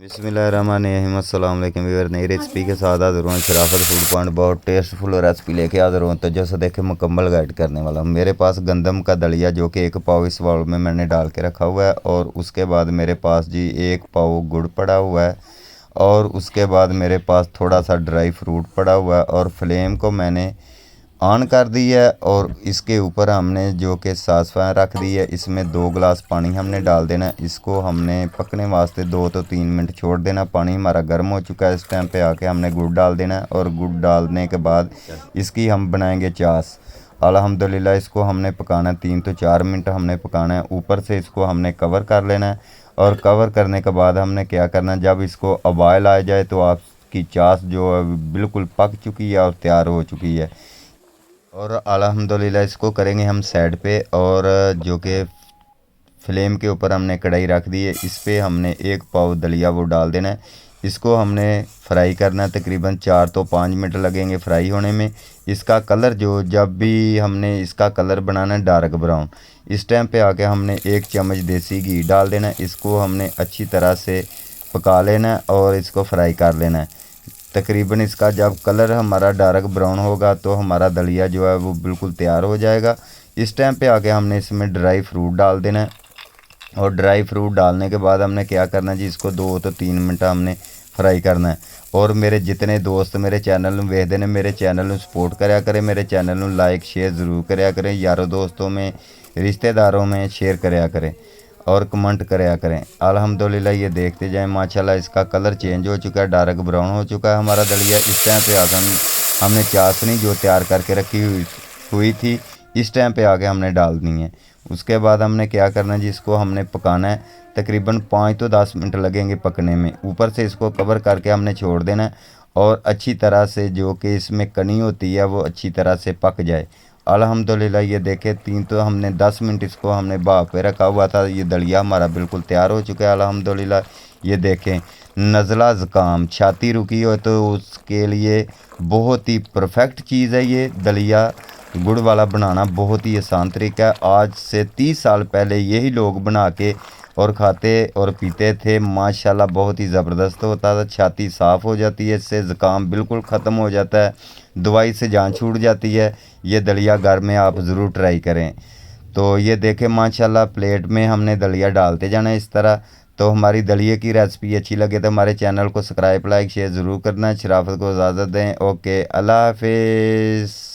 बिस्मिल्लाहिर्रहमानिर्रहीम अस्सलाम वालेकुम व्यूअर, नई रेसिपी के साथ हाजिर हूँ। शराफत फूड पॉइंट बहुत टेस्टफुल रेसिपी लेके हाजिर हूँ। तो जैसे देखे मुकम्मल गाइड करने वाला हूँ। मेरे पास गंदम का दलिया जो कि 1 पाव इस बाउल में मैंने डाल के रखा हुआ है। और उसके बाद मेरे पास जी 1 पाव गुड़ पड़ा हुआ है। और उसके बाद मेरे पास थोड़ा सा ड्राई फ्रूट पड़ा हुआ है। और फ्लेम को मैंने ऑन कर दी है। और इसके ऊपर हमने जो कि सासवां रख दी है। इसमें 2 गिलास पानी हमने डाल देना है। इसको हमने पकने वास्ते 2 तो 3 मिनट छोड़ देना। पानी हमारा गर्म हो चुका है। इस टाइम पे आके हमने गुड़ डाल देना है। और गुड़ डालने के बाद इसकी हम बनाएंगे चाश। अल्हम्दुलिल्लाह इसको हमने पकाना है 3 तो 4 मिनट हमने पकाना है। ऊपर से इसको हमने कवर कर लेना है। और कवर करने के बाद हमने क्या करना है, जब इसको उबाल आ जाए तो आपकी चाश जो है बिल्कुल पक चुकी है और तैयार हो चुकी है। और अल्हम्दुलिल्लाह इसको करेंगे हम साइड पे। और जो कि फ्लेम के ऊपर हमने कढ़ाई रख दी है। इस पे हमने 1 पाव दलिया वो डाल देना है। इसको हमने फ्राई करना है। तकरीबन 4 तो 5 मिनट लगेंगे फ्राई होने में। इसका कलर जो जब भी हमने इसका कलर बनाना है डार्क ब्राउन, इस टाइम पे आके हमने 1 चम्मच देसी घी डाल देना है। इसको हमने अच्छी तरह से पका लेना है और इसको फ्राई कर लेना है। तकरीबन इसका जब कलर हमारा डार्क ब्राउन होगा तो हमारा दलिया जो है वो बिल्कुल तैयार हो जाएगा। इस टाइम पे आके हमने इसमें ड्राई फ्रूट डाल देना है। और ड्राई फ्रूट डालने के बाद हमने क्या करना है जी, इसको 2 तो 3 मिनट हमने फ्राई करना है। और मेरे जितने दोस्त मेरे चैनल में वेखते हैं, मेरे चैनल में सपोर्ट कराया करें। मेरे चैनल में लाइक शेयर ज़रूर कराया करें। यारों दोस्तों में रिश्तेदारों में शेयर कराया करें और कमेंट कराया करें। अल्हम्दुलिल्लाह ये देखते जाएं, माशाल्लाह इसका कलर चेंज हो चुका है, डार्क ब्राउन हो चुका है हमारा दलिया। इस टाइम पे आगे हमने चाशनी जो तैयार करके रखी हुई थी इस टाइम पे आगे हमने डालनी है। उसके बाद हमने क्या करना है जी, इसको हमने पकाना है। तकरीबन 5 तो 10 मिनट लगेंगे पकने में। ऊपर से इसको कवर करके हमने छोड़ देना है। और अच्छी तरह से जो कि इसमें कनी होती है वो अच्छी तरह से पक जाए। अल्हम्दुलिल्लाह ये देखें 3 तो हमने 10 मिनट इसको हमने भाप पे रखा हुआ था। ये दलिया हमारा बिल्कुल तैयार हो चुका है अल्हम्दुलिल्लाह। ये देखें, नज़ला ज़ुकाम छाती रुकी हो तो उसके लिए बहुत ही परफेक्ट चीज़ है ये दलिया। गुड़ वाला बनाना बहुत ही आसान तरीका है। आज से 30 साल पहले यही लोग बना के और खाते और पीते थे। माशाल्लाह बहुत ही ज़बरदस्त होता था। छाती साफ़ हो जाती है, इससे ज़ुकाम बिल्कुल ख़त्म हो जाता है, दवाई से जान छूट जाती है। ये दलिया घर में आप ज़रूर ट्राई करें। तो ये देखें माशाल्लाह प्लेट में हमने दलिया डालते जाना है इस तरह। तो हमारी दलिए की रेसिपी अच्छी लगे तो हमारे चैनल को सब्सक्राइब लाइक शेयर ज़रूर करना है। शराफत को इजाज़त दें। ओके, अल्लाह हाफिज़।